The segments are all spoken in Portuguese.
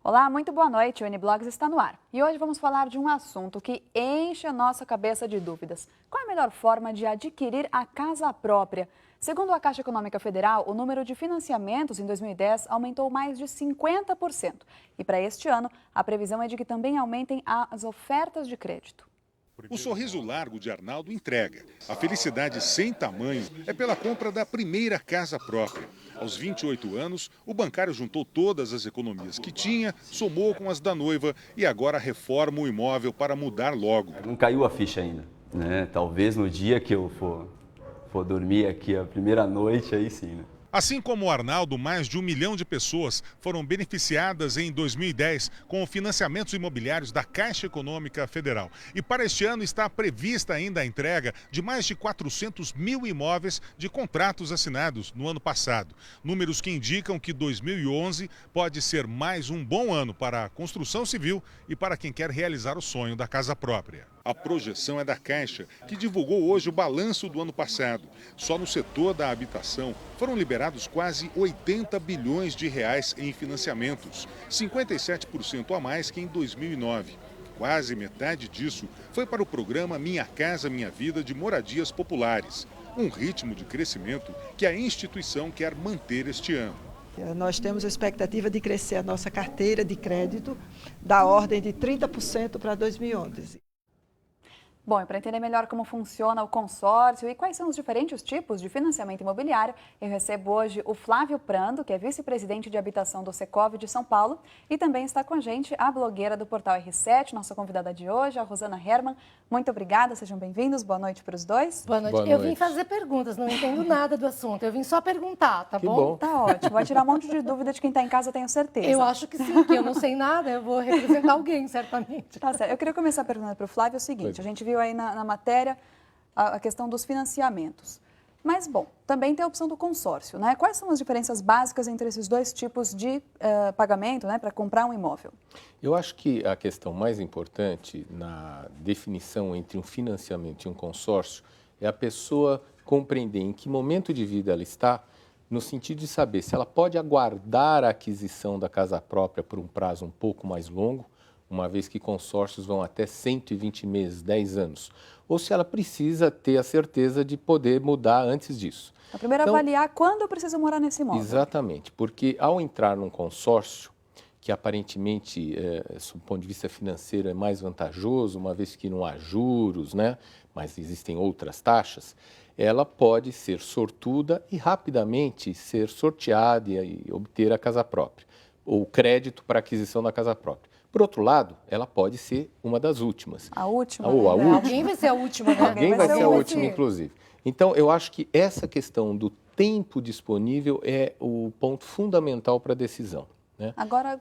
Olá, muito boa noite. O N-Blogs está no ar. E hoje vamos falar de um assunto que enche a nossa cabeça de dúvidas. Qual é a melhor forma de adquirir a casa própria? Segundo a Caixa Econômica Federal, o número de financiamentos em 2010 aumentou mais de 50%. E para este ano, a previsão é de que também aumentem as ofertas de crédito. O sorriso largo de Arnaldo entrega. A felicidade sem tamanho é pela compra da primeira casa própria. Aos 28 anos, o bancário juntou todas as economias que tinha, somou com as da noiva e agora reforma o imóvel para mudar logo. Não caiu a ficha ainda, né? Talvez no dia que eu for dormir aqui a primeira noite, aí sim, né? Assim como o Arnaldo, mais de 1 milhão de pessoas foram beneficiadas em 2010 com financiamentos imobiliários da Caixa Econômica Federal. E para este ano está prevista ainda a entrega de mais de 400 mil imóveis de contratos assinados no ano passado. Números que indicam que 2011 pode ser mais um bom ano para a construção civil e para quem quer realizar o sonho da casa própria. A projeção é da Caixa, que divulgou hoje o balanço do ano passado. Só no setor da habitação foram liberados quase 80 bilhões de reais em financiamentos, 57% a mais que em 2009. Quase metade disso foi para o programa Minha Casa Minha Vida de moradias populares, um ritmo de crescimento que a instituição quer manter este ano. Nós temos a expectativa de crescer a nossa carteira de crédito da ordem de 30% para 2011. Bom, e para entender melhor como funciona o consórcio e quais são os diferentes tipos de financiamento imobiliário, eu recebo hoje o Flávio Prando, que é vice-presidente de habitação do Secov de São Paulo, e também está com a gente a blogueira do Portal R7, nossa convidada de hoje, a Rosana Herman. Muito obrigada, sejam bem-vindos, boa noite para os dois. Boa noite. Boa noite. Eu vim fazer perguntas, não entendo nada do assunto, eu vim só perguntar, tá bom? Tá ótimo, vai tirar um monte de dúvida de quem está em casa, eu tenho certeza. Eu acho que sim, que eu não sei nada, eu vou representar alguém, certamente. Tá certo. Eu queria começar perguntando para o Flávio o seguinte, a gente viu aí na matéria a questão dos financiamentos. Mas, bom, também tem a opção do consórcio, né? Quais são as diferenças básicas entre esses dois tipos de pagamento, né, para comprar um imóvel? Eu acho que a questão mais importante na definição entre um financiamento e um consórcio é a pessoa compreender em que momento de vida ela está, no sentido de saber se ela pode aguardar a aquisição da casa própria por um prazo um pouco mais longo, uma vez que consórcios vão até 120 meses, 10 anos, ou se ela precisa ter a certeza de poder mudar antes disso. A primeira Então, avaliar quando eu preciso morar nesse imóvel. Exatamente, porque ao entrar num consórcio, que aparentemente, do ponto de vista financeiro, é mais vantajoso, uma vez que não há juros, né? Mas existem outras taxas, ela pode ser sortuda e rapidamente ser sorteada e obter a casa própria, ou crédito para aquisição da casa própria. Por outro lado, ela pode ser uma das últimas. A última, Ou a né? última. Alguém vai ser a última, né? Alguém vai ser a última, ser. inclusive. Então, eu acho que essa questão do tempo disponível é o ponto fundamental para a decisão, né? Agora,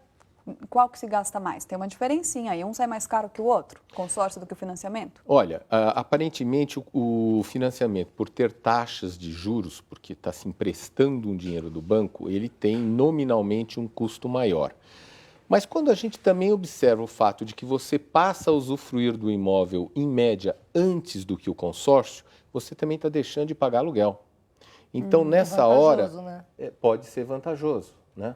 qual que se gasta mais? Tem uma diferencinha aí, um sai mais caro que o outro, consórcio do que o financiamento? Olha, aparentemente o financiamento, por ter taxas de juros, porque está se emprestando um dinheiro do banco, ele tem nominalmente um custo maior. Mas quando a gente também observa o fato de que você passa a usufruir do imóvel, em média, antes do que o consórcio, você também está deixando de pagar aluguel. Então, nessa hora, né? pode ser vantajoso, né?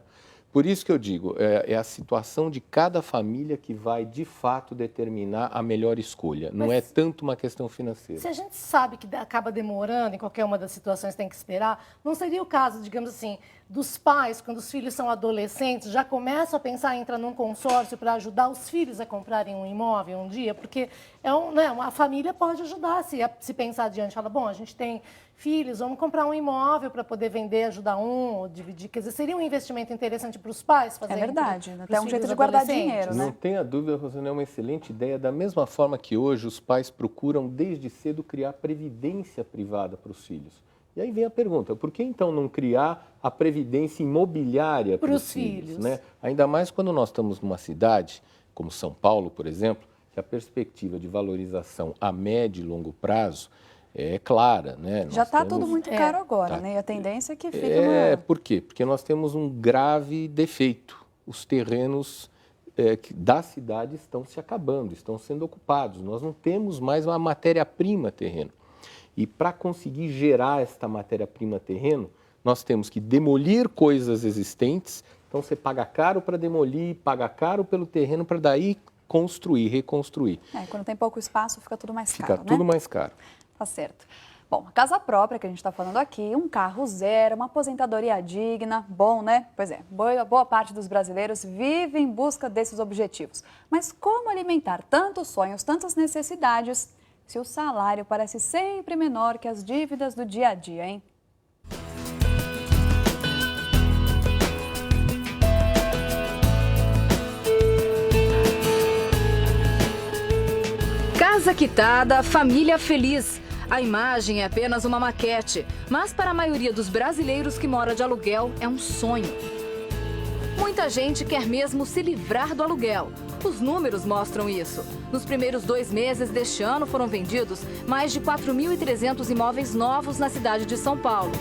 Por isso que eu digo, é a situação de cada família que vai, de fato, determinar a melhor escolha. Não é tanto uma questão financeira. Se a gente sabe que acaba demorando, em qualquer uma das situações tem que esperar, não seria o caso, digamos assim, dos pais, quando os filhos são adolescentes, já começam a pensar em entrar num consórcio para ajudar os filhos a comprarem um imóvel um dia? Porque uma família pode ajudar se pensar adiante. Fala, bom, a gente tem filhos, vamos comprar um imóvel para poder vender, ajudar um, ou dividir. Quer dizer, seria um investimento interessante para os pais fazerem. É verdade, até um jeito de guardar dinheiro, né? Não tenha dúvida, Rosana, é uma excelente ideia. Da mesma forma que hoje os pais procuram, desde cedo, criar previdência privada para os filhos. E aí vem a pergunta, por que então não criar a previdência imobiliária para os filhos, né? Ainda mais quando nós estamos numa cidade, como São Paulo, por exemplo, que a perspectiva de valorização a médio e longo prazo é clara, né? Já está tudo muito caro agora, né? E a tendência é que fique Por quê? Porque nós temos um grave defeito. Os terrenos da cidade estão se acabando, estão sendo ocupados. Nós não temos mais uma matéria-prima terreno. E para conseguir gerar esta matéria-prima terreno, nós temos que demolir coisas existentes Então você paga caro para demolir, paga caro pelo terreno para daí construir, reconstruir. Quando tem pouco espaço, fica tudo mais caro, Fica tudo mais caro. Tá certo. Bom, a casa própria que a gente está falando aqui, um carro zero, uma aposentadoria digna, bom, né? Pois é, boa parte dos brasileiros vive em busca desses objetivos. Mas como alimentar tantos sonhos, tantas necessidades, se o salário parece sempre menor que as dívidas do dia a dia, hein? Casa quitada, família feliz. A imagem é apenas uma maquete, mas para a maioria dos brasileiros que mora de aluguel é um sonho. Muita gente quer mesmo se livrar do aluguel. Os números mostram isso. Nos primeiros 2 meses deste ano foram vendidos mais de 4.300 imóveis novos na cidade de São Paulo.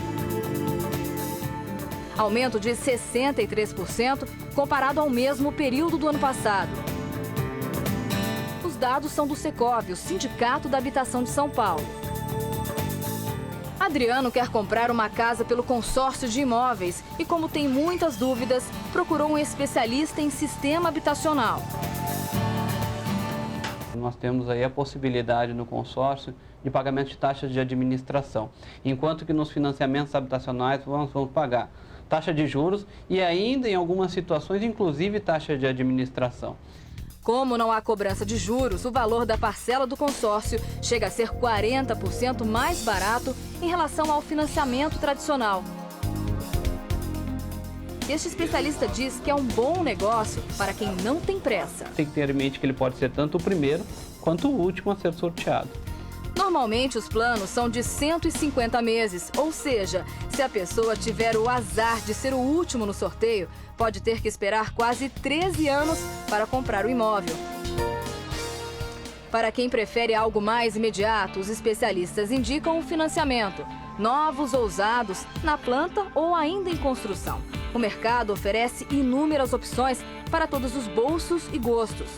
Aumento de 63% comparado ao mesmo período do ano passado. Os dados são do Secov, o Sindicato da Habitação de São Paulo. Adriano quer comprar uma casa pelo consórcio de imóveis e, como tem muitas dúvidas, procurou um especialista em sistema habitacional. Nós temos aí a possibilidade no consórcio de pagamento de taxas de administração, enquanto que nos financiamentos habitacionais nós vamos pagar taxa de juros e ainda, em algumas situações, inclusive taxa de administração. Como não há cobrança de juros, o valor da parcela do consórcio chega a ser 40% mais barato em relação ao financiamento tradicional. Este especialista diz que é um bom negócio para quem não tem pressa. Tem que ter em mente que ele pode ser tanto o primeiro quanto o último a ser sorteado. Normalmente, os planos são de 150 meses, ou seja, se a pessoa tiver o azar de ser o último no sorteio, pode ter que esperar quase 13 anos para comprar o imóvel. Para quem prefere algo mais imediato, os especialistas indicam o financiamento, novos ou usados, na planta ou ainda em construção. O mercado oferece inúmeras opções para todos os bolsos e gostos.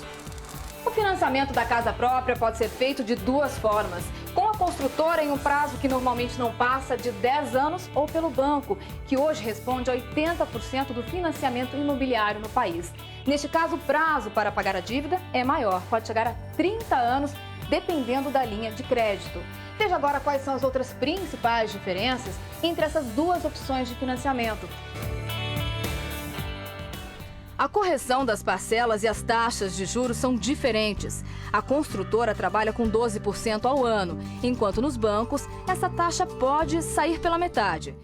O financiamento da casa própria pode ser feito de 2 formas. Com a construtora em um prazo que normalmente não passa de 10 anos ou pelo banco, que hoje responde a 80% do financiamento imobiliário no país. Neste caso, o prazo para pagar a dívida é maior, pode chegar a 30 anos, dependendo da linha de crédito. Veja agora quais são as outras principais diferenças entre essas 2 opções de financiamento. A correção das parcelas e as taxas de juros são diferentes. A construtora trabalha com 12% ao ano, enquanto nos bancos essa taxa pode sair pela metade.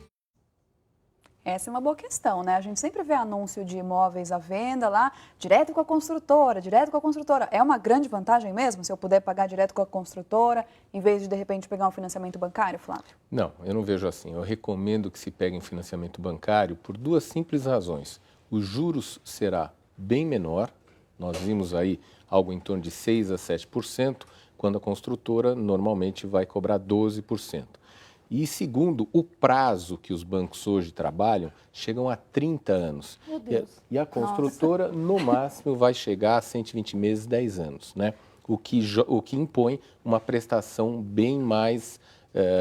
Essa é uma boa questão, né? A gente sempre vê anúncio de imóveis à venda lá, direto com a construtora, direto com a construtora. É uma grande vantagem mesmo, se eu puder pagar direto com a construtora, em vez de repente, pegar um financiamento bancário, Flávio? Não, eu não vejo assim. Eu recomendo que se pegue um financiamento bancário por 2 simples razões. Os juros será bem menor, nós vimos aí algo em torno de 6% a 7%, quando a construtora normalmente vai cobrar 12%. E segundo, o prazo que os bancos hoje trabalham chegam a 30 anos. Meu Deus. E a construtora, no máximo, vai chegar a 120 meses, 10 anos, né? O que impõe uma prestação bem mais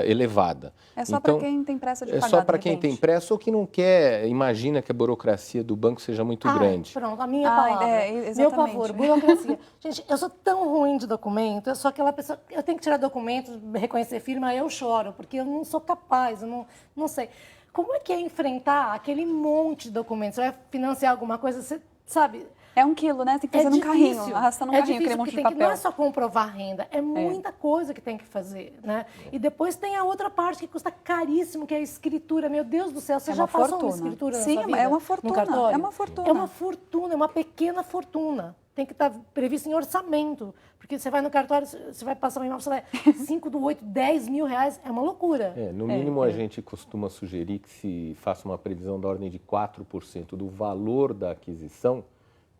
elevada. É só para quem tem pressa de pagar, É só para quem tem pressa ou que não quer, imagina que a burocracia do banco seja muito grande. Pronto, a minha palavra. Meu favor, burocracia. Gente, eu sou tão ruim de documento, eu sou aquela pessoa, eu tenho que tirar documentos, reconhecer firma, eu choro, porque eu não sou capaz, eu não sei. Como é que é enfrentar aquele monte de documentos? Você vai financiar alguma coisa, você sabe... É 1 quilo, né? Tem que fazer num carrinho, arrastando um carrinho, aquele monte de papel. Não é só comprovar renda, é muita coisa que tem que fazer, né? E depois tem a outra parte que custa caríssimo, que é a escritura. Meu Deus do céu, você já passou uma escritura na sua vida? Sim, é uma fortuna. No cartório? É uma fortuna. É uma fortuna, é uma pequena fortuna. Tem que estar previsto em orçamento. Porque você vai no cartório, você vai passar um imóvel, sei lá, 5 do 8, 10 mil reais, é uma loucura. No mínimo, a gente costuma sugerir que se faça uma previsão da ordem de 4% do valor da aquisição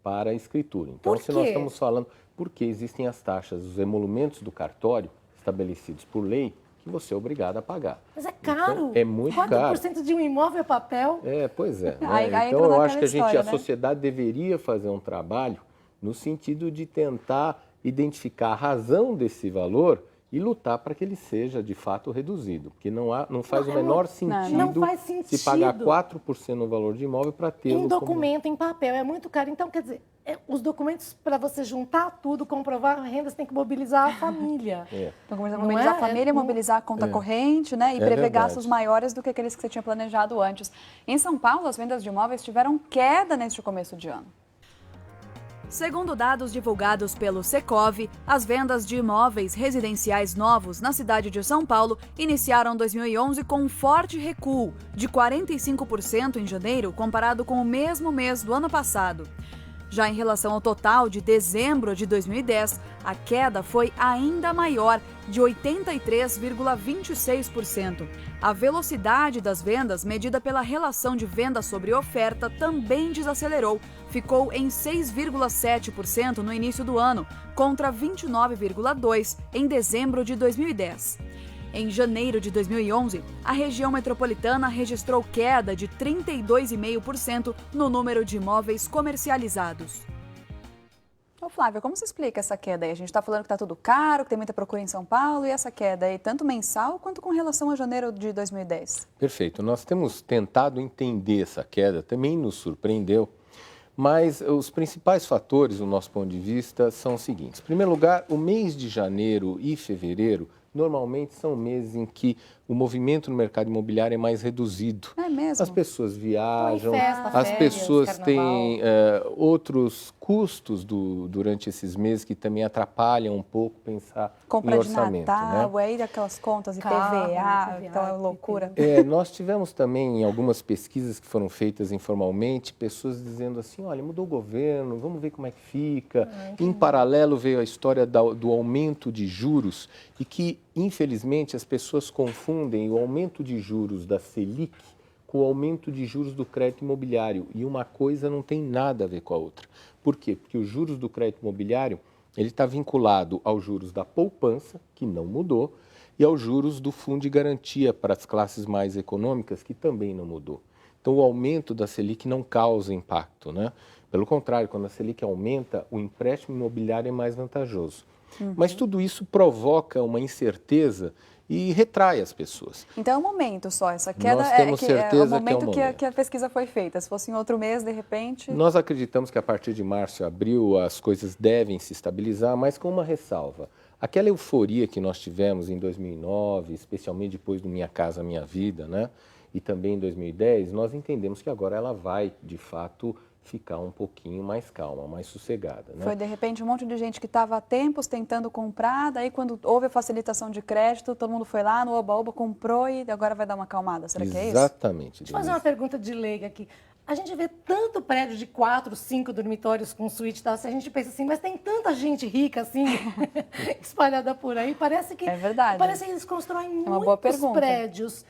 para a escritura. Então, se nós estamos falando, porque existem as taxas, os emolumentos do cartório estabelecidos por lei, que você é obrigado a pagar. Mas é caro. Então, é muito caro. 4% de um imóvel é papel. Pois é. Né? Aí então, eu acho que história, a sociedade deveria fazer um trabalho no sentido de tentar identificar a razão desse valor e lutar para que ele seja, de fato, reduzido. Porque não faz o menor sentido, não faz sentido se pagar 4% no valor de imóvel para tê-lo em documento, em papel, é muito caro. Então, quer dizer, os documentos, para você juntar tudo, comprovar a renda, você tem que mobilizar a família. Então, mobilizar a família, mobilizar a conta corrente, né? E prever verdade. gastos maiores do que aqueles que você tinha planejado antes. Em São Paulo, as vendas de imóveis tiveram queda neste começo de ano. Segundo dados divulgados pelo Secov, as vendas de imóveis residenciais novos na cidade de São Paulo iniciaram 2011 com um forte recuo, de 45% em janeiro, comparado com o mesmo mês do ano passado. Já em relação ao total de dezembro de 2010, a queda foi ainda maior, de 83,26%. A velocidade das vendas, medida pela relação de venda sobre oferta, também desacelerou. Ficou em 6,7% no início do ano, contra 29,2% em dezembro de 2010. Em janeiro de 2011, a região metropolitana registrou queda de 32,5% no número de imóveis comercializados. Ô Flávia, como você explica essa queda aí? A gente está falando que está tudo caro, que tem muita procura em São Paulo, e essa queda aí, tanto mensal quanto com relação a janeiro de 2010? Perfeito. Nós temos tentado entender essa queda, também nos surpreendeu, mas os principais fatores, do nosso ponto de vista, são os seguintes. Em primeiro lugar, o mês de janeiro e fevereiro normalmente são meses em que o movimento no mercado imobiliário é mais reduzido. É mesmo? As pessoas viajam, festa, as férias, pessoas carnaval. têm outros custos durante esses meses que também atrapalham um pouco pensar Compra em de orçamento. Natal, né? aí aquelas contas, IPVA, Carro, aquela loucura. Nós tivemos também, em algumas pesquisas que foram feitas informalmente, pessoas dizendo assim, olha, mudou o governo, vamos ver como é que fica. Em paralelo veio a história do aumento de juros e que, infelizmente, as pessoas confundem o aumento de juros da Selic com o aumento de juros do crédito imobiliário. E uma coisa não tem nada a ver com a outra. Por quê? Porque os juros do crédito imobiliário ele está vinculado aos juros da poupança, que não mudou, e aos juros do fundo de garantia para as classes mais econômicas, que também não mudou. Então, o aumento da Selic não causa impacto, né? Pelo contrário, quando a Selic aumenta, o empréstimo imobiliário é mais vantajoso. Mas tudo isso provoca uma incerteza e retrai as pessoas. Então é um momento só, essa queda Nós temos certeza é o momento que é um que a pesquisa foi feita. Se fosse em outro mês, de repente... Nós acreditamos que a partir de março e abril as coisas devem se estabilizar, mas com uma ressalva. Aquela euforia que nós tivemos em 2009, especialmente depois do Minha Casa Minha Vida, né? E também em 2010, nós entendemos que agora ela vai, de fato, ficar um pouquinho mais calma, mais sossegada. Né? Foi, de repente, um monte de gente que estava há tempos tentando comprar, daí quando houve a facilitação de crédito, todo mundo foi lá no Oba-Oba, comprou e agora vai dar uma acalmada. Será que é isso? Exatamente. Deixa eu fazer uma pergunta de leiga aqui. A gente vê tanto prédio de 4, 5 dormitórios com suíte e tal, se a gente pensa assim, mas tem tanta gente rica assim, espalhada por aí, parece que... É verdade. Parece que eles constroem uma boa muitos pergunta. prédios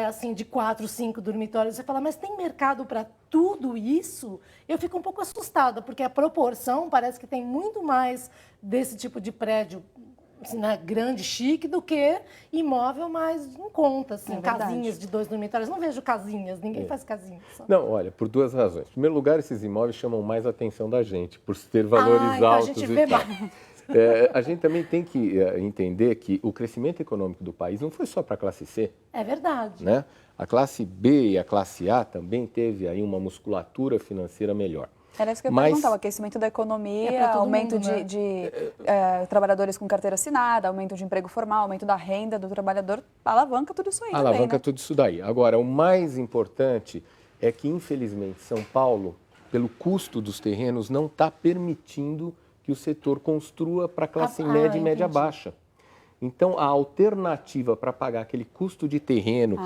assim, de 4, 5 dormitórios. Você fala, mas tem mercado para tudo isso? Eu fico um pouco assustada, porque a proporção parece que tem muito mais desse tipo de prédio assim, grande, chique, do que imóvel mais em conta, assim, casinhas de 2 dormitórios. Não vejo casinhas, ninguém faz casinhas. Não, olha, por 2 razões. Em primeiro lugar, esses imóveis chamam mais a atenção da gente, por ter valores então altos. a gente vê mais. A gente também tem que entender que o crescimento econômico do país não foi só para a classe C. É verdade. Né? A classe B e a classe A também teve aí uma musculatura financeira melhor. Era isso que eu ia perguntar, o aquecimento da economia, aumento mundo, né? de trabalhadores com carteira assinada, aumento de emprego formal, aumento da renda do trabalhador, alavanca tudo isso aí também, Alavanca né? tudo isso daí. Agora, o mais importante é que, infelizmente, São Paulo, pelo custo dos terrenos, não está permitindo que o setor construa para a classe média e média baixa. Então, a alternativa para pagar aquele custo de terreno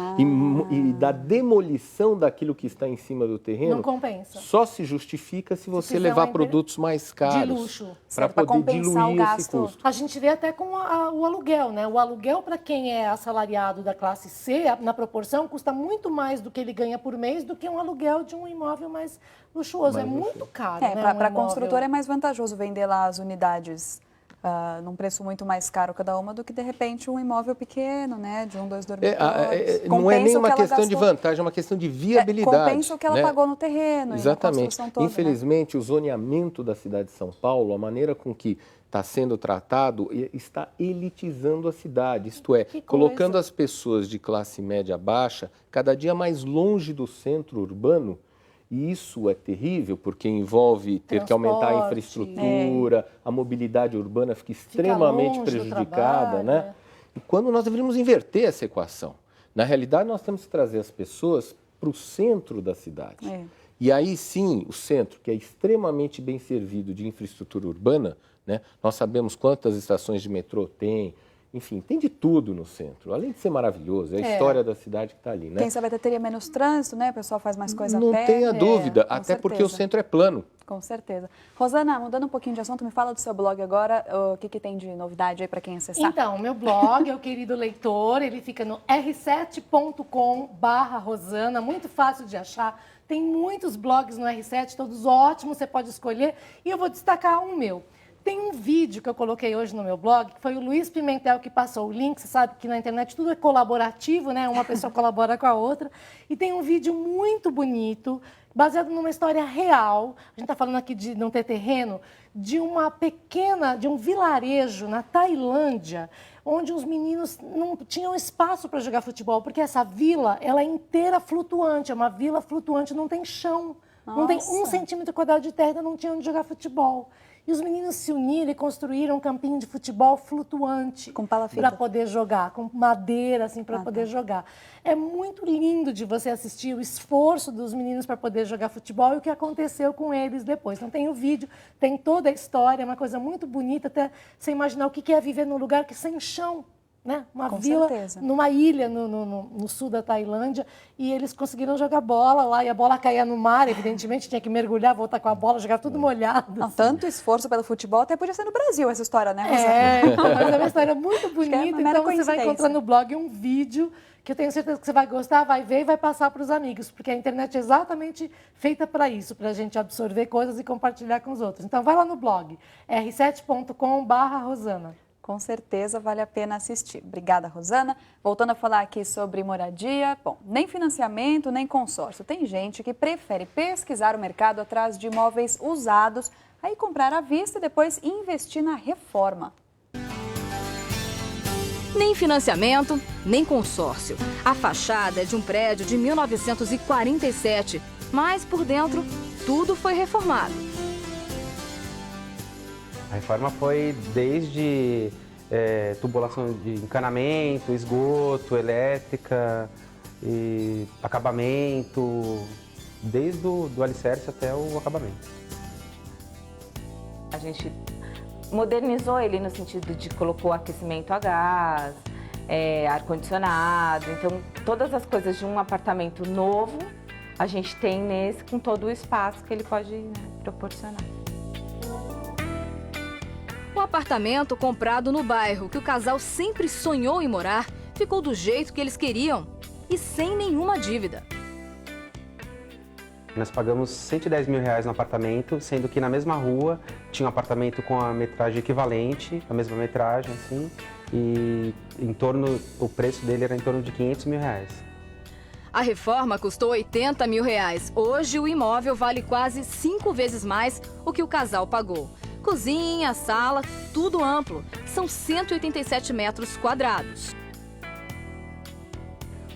e da demolição daquilo que está em cima do terreno não compensa. Só se justifica se você levar produtos mais caros. De luxo. Para poder diluir esse custo. A gente vê até com o aluguel, né? O aluguel, para quem é assalariado da classe C, na proporção, custa muito mais do que ele ganha por mês do que um aluguel de um imóvel mais luxuoso. É muito caro, né? Para a construtora é mais vantajoso vender lá as unidades num preço muito mais caro cada uma do que, de repente, um imóvel pequeno, né, de 1, 2 dormitórios. Não é nem uma questão de vantagem, é uma questão de viabilidade. Compensa o que ela pagou no terreno. Exatamente. E na construção toda, infelizmente, o zoneamento da cidade de São Paulo, a maneira com que está sendo tratado está elitizando a cidade, isto é, Que colocando coisa. as pessoas de classe média baixa cada dia mais longe do centro urbano. E isso é terrível, porque envolve ter que aumentar a Transporte, infraestrutura, a mobilidade urbana fica extremamente longe do prejudicada, trabalho, né? E quando nós deveríamos inverter essa equação. Na realidade, nós temos que trazer as pessoas para o centro da cidade. E aí sim, o centro, que é extremamente bem servido de infraestrutura urbana, né? Nós sabemos quantas estações de metrô tem, enfim, tem de tudo no centro. Além de ser maravilhoso, é a história da cidade que está ali, né? Quem sabe até teria menos trânsito, né? O pessoal faz mais coisa a Não pé. tenha dúvida, com até porque o certeza. centro é plano. Com certeza. Rosana, mudando um pouquinho de assunto, me fala do seu blog agora. O que tem de novidade aí para quem acessar? Então, meu blog é o Querido Leitor, ele fica no r7.com/Rosana, muito fácil de achar. Tem muitos blogs no R7, todos ótimos, você pode escolher. E eu vou destacar um meu. Tem um vídeo que eu coloquei hoje no meu blog, que foi o Luiz Pimentel que passou o link. Você sabe que na internet tudo é colaborativo, né? Uma pessoa colabora com a outra. E tem um vídeo muito bonito, baseado numa história real. A gente está falando aqui de não ter terreno, de um vilarejo na Tailândia, onde os meninos não tinham espaço para jogar futebol, porque essa vila, ela é inteira flutuante, é uma vila flutuante, não tem chão. Não tem 1 centímetro quadrado de terra, não tinha onde jogar futebol. E os meninos se uniram e construíram um campinho de futebol flutuante. Com palafita. Para poder jogar, com madeira, assim, para poder jogar. É muito lindo de você assistir o esforço dos meninos para poder jogar futebol e o que aconteceu com eles depois. Então tem o vídeo, tem toda a história, é uma coisa muito bonita, até você imaginar o que é viver num lugar que sem chão. Né? Uma Com vila, certeza. numa ilha no sul da Tailândia, e eles conseguiram jogar bola lá, e a bola caía no mar, evidentemente, tinha que mergulhar, voltar com a bola, jogar tudo molhado. Não, tanto esforço pelo futebol, até podia ser no Brasil essa história, né, Rosana? Mas é uma história muito que é bonita, uma mera então você vai coincidência. encontrar no blog um vídeo que eu tenho certeza que você vai gostar, vai ver e vai passar para os amigos, porque a internet é exatamente feita para isso, para a gente absorver coisas e compartilhar com os outros. Então vai lá no blog, r7.com/Rosana. Com certeza vale a pena assistir. Obrigada, Rosana. Voltando a falar aqui sobre moradia, bom, nem financiamento, nem consórcio. Tem gente que prefere pesquisar o mercado atrás de imóveis usados, aí comprar à vista e depois investir na reforma. Nem financiamento, nem consórcio. A fachada é de um prédio de 1947, mas por dentro tudo foi reformado. A reforma foi desde tubulação de encanamento, esgoto, elétrica, e acabamento, desde do alicerce até o acabamento. A gente modernizou ele no sentido de colocou aquecimento a gás, ar-condicionado. Então, todas as coisas de um apartamento novo, a gente tem nesse com todo o espaço que ele pode, né, proporcionar. O apartamento comprado no bairro que o casal sempre sonhou em morar ficou do jeito que eles queriam e sem nenhuma dívida. Nós pagamos R$110 mil no apartamento, sendo que na mesma rua tinha um apartamento com a metragem equivalente, a mesma metragem, assim, e o preço dele era em torno de R$500 mil. A reforma custou R$80 mil. Hoje o imóvel vale quase 5 vezes mais o que o casal pagou. Cozinha, sala, tudo amplo. São 187 metros quadrados.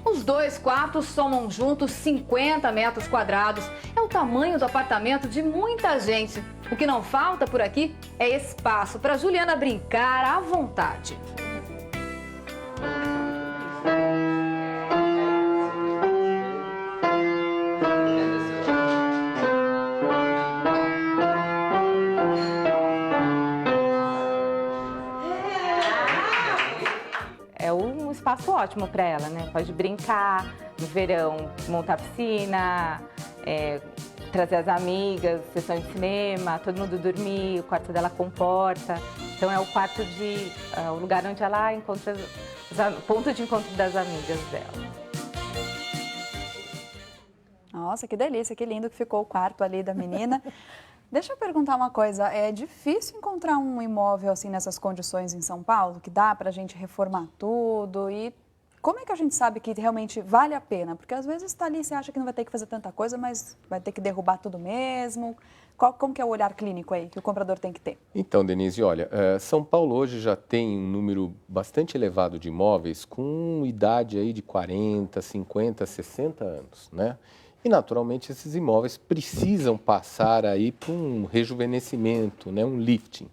Os 2 quartos somam juntos 50 metros quadrados. É o tamanho do apartamento de muita gente. O que não falta por aqui é espaço para Juliana brincar à vontade. É um espaço ótimo para ela, né? Pode brincar, no verão, montar piscina, trazer as amigas, sessão de cinema, todo mundo dormir, o quarto dela comporta. Então é o quarto o lugar onde ela encontra, ponto de encontro das amigas dela. Nossa, que delícia, que lindo que ficou o quarto ali da menina. Deixa eu perguntar uma coisa, é difícil encontrar um imóvel assim nessas condições em São Paulo, que dá para a gente reformar tudo e como é que a gente sabe que realmente vale a pena? Porque às vezes está ali, você acha que não vai ter que fazer tanta coisa, mas vai ter que derrubar tudo mesmo. Como que é o olhar clínico aí que o comprador tem que ter? Então, Denise, olha, São Paulo hoje já tem um número bastante elevado de imóveis com idade aí de 40, 50, 60 anos, né? E, naturalmente, esses imóveis precisam passar aí por um rejuvenescimento, né? Um lifting.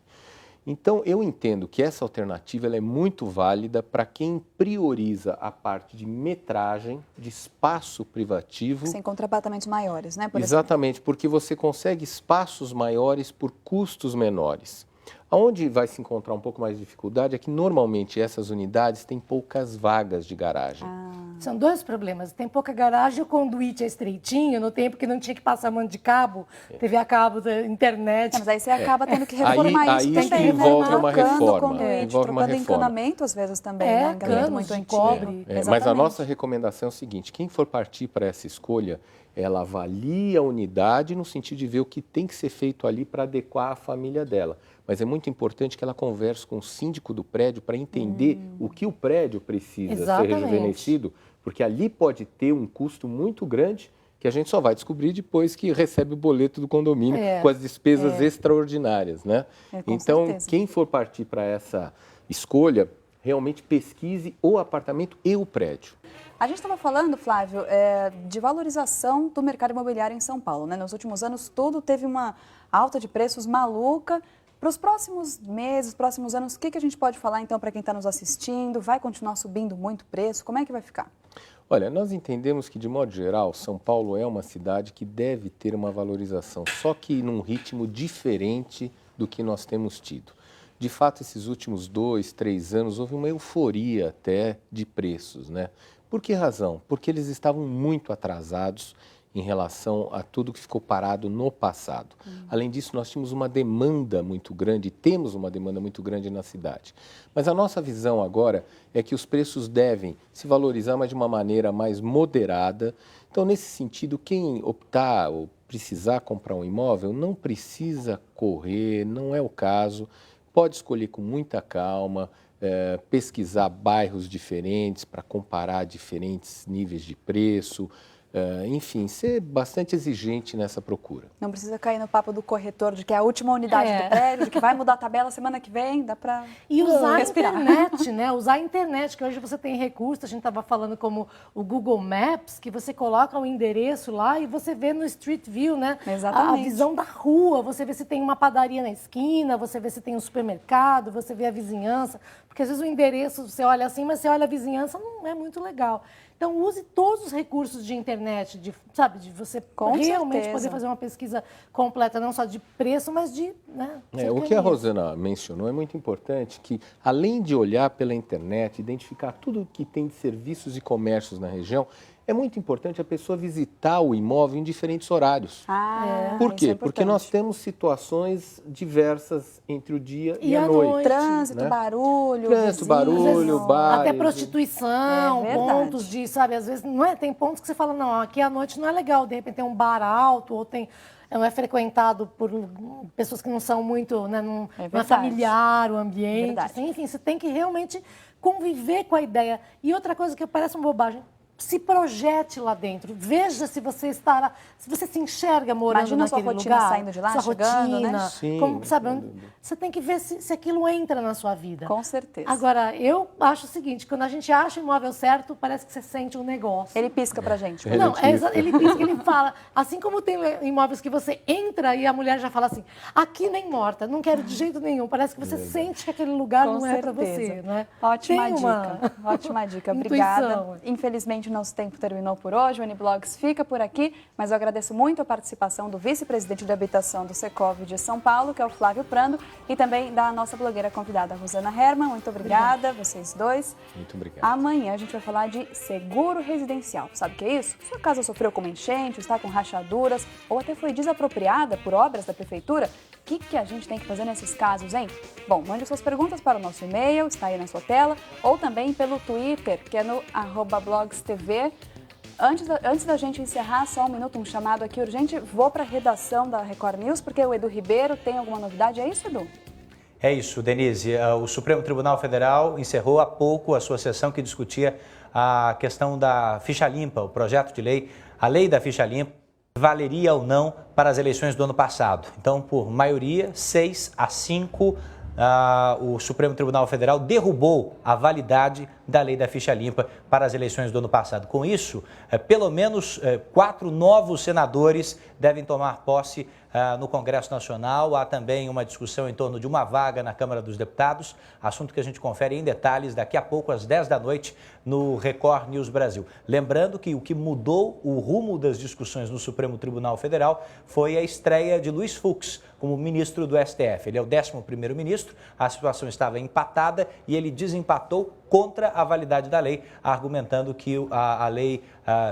Então, eu entendo que essa alternativa ela é muito válida para quem prioriza a parte de metragem, de espaço privativo. Você encontra apartamentos maiores, né? Exatamente, porque você consegue espaços maiores por custos menores. Onde vai se encontrar um pouco mais de dificuldade é que, normalmente, essas unidades têm poucas vagas de garagem. São dois problemas. Tem pouca garagem, o conduíte é estreitinho, no tempo que não tinha que passar mão de cabo, TV a cabo, internet. Mas aí você acaba tendo que reformar isso aí também, envolve uma reforma. Conduíte, Envolve uma trocando reforma. encanamento, às vezes, também, né? Encanamento muito antigo. Cobre. Mas a nossa recomendação é o seguinte, quem for partir para essa escolha, ela avalia a unidade no sentido de ver o que tem que ser feito ali para adequar a família dela. Mas é muito importante que ela converse com o síndico do prédio para entender o que o prédio precisa ser rejuvenescido, porque ali pode ter um custo muito grande que a gente só vai descobrir depois que recebe o boleto do condomínio com as despesas extraordinárias, né? Então, certeza. Quem for partir para essa escolha, realmente pesquise o apartamento e o prédio. A gente estava falando, Flávio, de valorização do mercado imobiliário em São Paulo, né? Nos últimos anos, tudo teve uma alta de preços maluca. Para os próximos meses, próximos anos, o que a gente pode falar, então, para quem está nos assistindo? Vai continuar subindo muito o preço? Como é que vai ficar? Olha, nós entendemos que, de modo geral, São Paulo é uma cidade que deve ter uma valorização, só que num ritmo diferente do que nós temos tido. De fato, esses últimos 2, 3 anos, houve uma euforia até de preços, né? Por que razão? Porque eles estavam muito atrasados em relação a tudo que ficou parado no passado. Além disso, nós tínhamos uma demanda muito grande, temos uma demanda muito grande na cidade. Mas a nossa visão agora é que os preços devem se valorizar, mas de uma maneira mais moderada. Então, nesse sentido, quem optar ou precisar comprar um imóvel, não precisa correr, não é o caso. Pode escolher com muita calma, pesquisar bairros diferentes para comparar diferentes níveis de preço. Enfim, ser bastante exigente nessa procura. Não precisa cair no papo do corretor de que é a última unidade do prédio, de que vai mudar a tabela semana que vem, dá para usar respirar. A internet, né? Usar a internet, que hoje você tem recurso, a gente estava falando como o Google Maps, que você coloca o endereço lá e você vê no Street View, né? Exatamente. A visão da rua, você vê se tem uma padaria na esquina, você vê se tem um supermercado, você vê a vizinhança, porque às vezes o endereço você olha assim, mas você olha a vizinhança, não é muito legal. Então, use todos os recursos de internet, de você realmente poder fazer uma pesquisa completa, não só de preço, mas de... Né, o que a Rosana mencionou é muito importante, que além de olhar pela internet, identificar tudo que tem de serviços e comércios na região, é muito importante a pessoa visitar o imóvel em diferentes horários. Por quê? Porque nós temos situações diversas entre o dia e a noite. Trânsito, né? barulho, bares. Até prostituição, pontos de, sabe, às vezes tem pontos que você fala, não, aqui à noite não é legal, de repente tem um bar alto, ou não é frequentado por pessoas que não são muito, né, não é familiar o ambiente. Assim, enfim, você tem que realmente conviver com a ideia. E outra coisa que parece uma bobagem, se projete lá dentro, veja se você se enxerga morando naquele lugar. Imagina a sua rotina saindo de lá, chegando, né? Sim, você tem que ver se aquilo entra na sua vida. Com certeza. Agora, eu acho o seguinte, quando a gente acha o imóvel certo, parece que você sente um negócio. Ele pisca pra gente. Não, ele pisca, ele fala, assim como tem imóveis que você entra e a mulher já fala assim, aqui nem morta, não quero de jeito nenhum, parece que você sente que aquele lugar não é pra você, né? Ótima dica, ótima dica, obrigada. Infelizmente, nosso tempo terminou por hoje, o Uniblogs fica por aqui, mas eu agradeço muito a participação do vice-presidente de habitação do Secovi de São Paulo, que é o Flávio Prando, e também da nossa blogueira convidada, Rosana Herman. Muito obrigada, vocês dois. Muito obrigado. Amanhã a gente vai falar de seguro residencial. Sabe o que é isso? Sua casa sofreu com uma enchente, está com rachaduras, ou até foi desapropriada por obras da prefeitura. O que a gente tem que fazer nesses casos, hein? Bom, mande suas perguntas para o nosso e-mail, está aí na sua tela, ou também pelo Twitter, que é no @blogstv. Antes da gente encerrar, só um minuto, um chamado aqui urgente. Vou para a redação da Record News, porque o Edu Ribeiro tem alguma novidade. É isso, Edu? É isso, Denise. O Supremo Tribunal Federal encerrou há pouco a sua sessão que discutia a questão da ficha limpa, o projeto de lei, a lei da ficha limpa, valeria ou não para as eleições do ano passado. Então, por maioria, 6-5, o Supremo Tribunal Federal derrubou a validade da lei da ficha limpa para as eleições do ano passado. Com isso, pelo menos 4 novos senadores devem tomar posse no Congresso Nacional. Há também uma discussão em torno de uma vaga na Câmara dos Deputados, assunto que a gente confere em detalhes daqui a pouco, às 10 da noite, no Record News Brasil. Lembrando que o que mudou o rumo das discussões no Supremo Tribunal Federal foi a estreia de Luiz Fux como ministro do STF. Ele é o 11º ministro, a situação estava empatada e ele desempatou contra a validade da lei, argumentando que a lei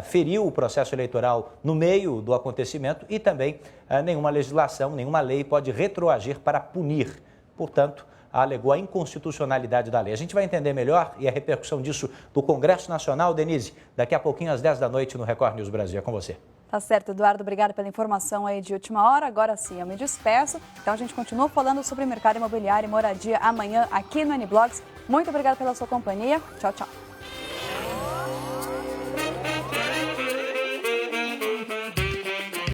feriu o processo eleitoral no meio do acontecimento e também nenhuma legislação, nenhuma lei pode retroagir para punir. Portanto, alegou a inconstitucionalidade da lei. A gente vai entender melhor e a repercussão disso do Congresso Nacional, Denise, daqui a pouquinho às 10 da noite no Record News Brasil. É com você. Tá certo, Eduardo. Obrigada pela informação aí de última hora. Agora sim, eu me despeço. Então a gente continua falando sobre mercado imobiliário e moradia amanhã aqui no N-Blogs. Muito obrigada pela sua companhia. Tchau, tchau.